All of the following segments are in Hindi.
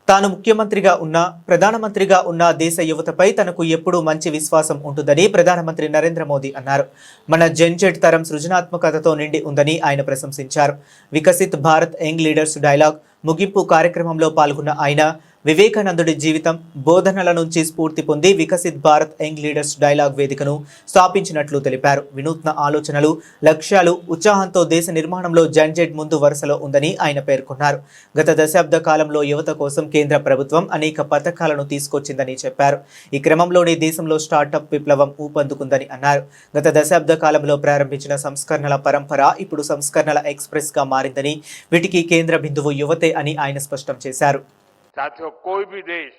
తాను ముఖ్యమంత్రిగా ఉన్నా ప్రధానమంత్రిగా ఉన్న దేశ యువతపై తనకు ఎప్పుడూ మంచి విశ్వాసం ఉంటుందని ప్రధానమంత్రి నరేంద్ర మోదీ అన్నారు. మన జెన్జెడ్ తరం సృజనాత్మకతతో నిండి ఉందని ఆయన ప్రశంసించారు. Viksit Bharat young leaders dialogue ముగింపు కార్యక్రమంలో పాల్గొన్న ఆయన వివేకానందుడి జీవితం బోధనల నుంచి స్ఫూర్తి పొంది Viksit Bharat young leaders dialogue వేదికను స్థాపించినట్లు తెలిపారు. వినూత్న ఆలోచనలు, లక్ష్యాలు, ఉత్సాహంతో దేశ నిర్మాణంలో జెన్జెడ్ ముందు వరుసలో ఉందని ఆయన పేర్కొన్నారు. గత దశాబ్ద కాలంలో యువత కోసం కేంద్ర ప్రభుత్వం అనేక పథకాలను తీసుకొచ్చిందని చెప్పారు. ఈ క్రమంలోనే దేశంలో స్టార్టప్ విప్లవం ఊపందుకుందని అన్నారు. గత దశాబ్ద కాలంలో ప్రారంభించిన సంస్కరణల పరంపర ఇప్పుడు సంస్కరణల ఎక్స్ప్రెస్ గా మారిందని, వీటికి కేంద్ర బిందువు యువతే అని ఆయన స్పష్టం చేశారు. साथियों, कोई भी देश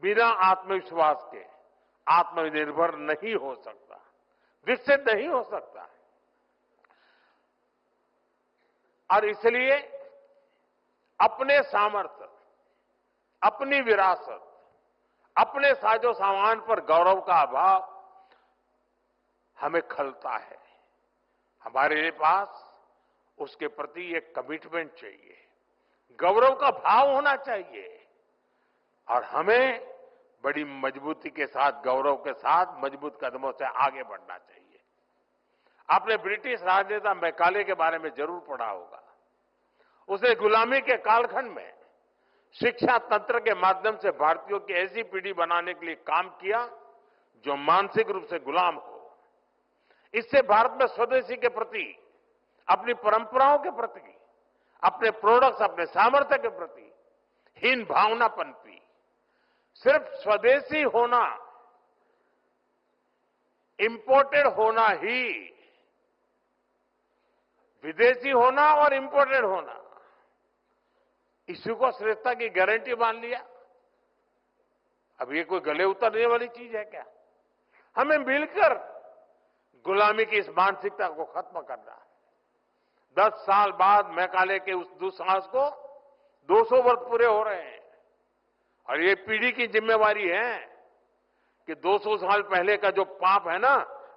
बिना आत्मविश्वास के आत्मनिर्भर नहीं हो सकता, विकसित नहीं हो सकता। और इसलिए अपने सामर्थ्य, अपनी विरासत, अपने साजो सामान पर गौरव का अभाव हमें खलता है। हमारे पास उसके प्रति एक कमिटमेंट चाहिए, गौरव का भाव होना चाहिए और हमें बड़ी मजबूती के साथ, गौरव के साथ मजबूत कदमों से आगे बढ़ना चाहिए। आपने ब्रिटिश राजनेता मैकाले के बारे में जरूर पढ़ा होगा। उसने गुलामी के कालखंड में शिक्षा तंत्र के माध्यम से भारतीयों की ऐसी पीढ़ी बनाने के लिए काम किया जो मानसिक रूप से गुलाम हो। इससे भारत में स्वदेशी के प्रति, अपनी परंपराओं के प्रति, अपने प्रोडक्ट्स, अपने सामर्थ्य के प्रति हीन भावना पनपी। सिर्फ स्वदेशी होना, इंपोर्टेड होना ही, विदेशी होना और इंपोर्टेड होना, इसी को श्रेष्ठता की गारंटी मान लिया। अब ये कोई गले उतरने वाली चीज है क्या? हमें मिलकर गुलामी की इस मानसिकता को खत्म करना है। 10 साल बाद मैकाले के उस दुस्साहस को 200 वर्ष पूरे हो रहे हैं और ये पीढ़ी की जिम्मेवारी है कि 200 साल पहले का जो पाप है ना,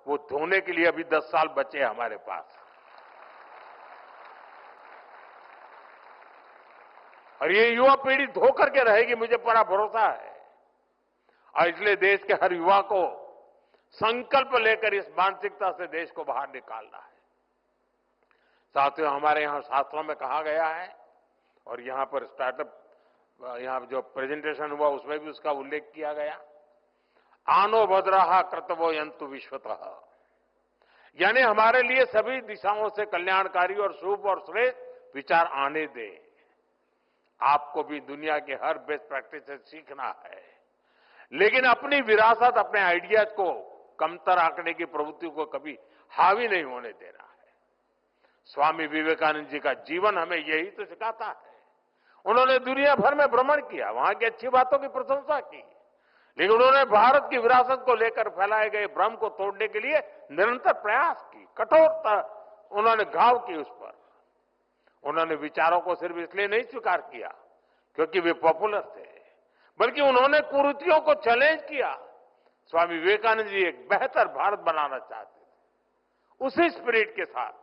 वो धोने के लिए अभी 10 साल बचे हैं हमारे पास। और ये युवा पीढ़ी धो करके रहेगी, मुझे पूरा भरोसा है। और इसलिए देश के हर युवा को संकल्प लेकर इस मानसिकता से देश को बाहर निकालना है। साथियों, हमारे यहां शास्त्रों में कहा गया है और यहां पर स्टार्टअप, यहां जो प्रेजेंटेशन हुआ उसमें भी उसका उल्लेख किया गया, आनो भद्रः कर्तव्यो यन्तु विश्वतः। यानी हमारे लिए सभी दिशाओं से कल्याणकारी और शुभ और श्रेष्ठ विचार आने दे। आपको भी दुनिया के हर बेस्ट प्रैक्टिस से सीखना है, लेकिन अपनी विरासत, अपने आइडियाज को कमतर आंकने की प्रवृत्ति को कभी हावी नहीं होने देना है। स्वामी विवेकानंद जी का जीवन हमें यही तो सिखाता है। उन्होंने दुनिया भर में भ्रमण किया, वहां की अच्छी बातों की प्रशंसा की, लेकिन उन्होंने भारत की विरासत को लेकर फैलाए गए भ्रम को तोड़ने के लिए निरंतर प्रयास की, कठोरता उन्होंने घाव की उस पर। उन्होंने विचारों को सिर्फ इसलिए नहीं स्वीकार किया क्योंकि वे पॉपुलर थे, बल्कि उन्होंने कुरीतियों को चैलेंज किया। स्वामी विवेकानंद जी एक बेहतर भारत बनाना चाहते थे। उसी स्पिरिट के साथ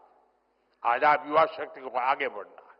आज आप युवा शक्ति को आगे बढ़ना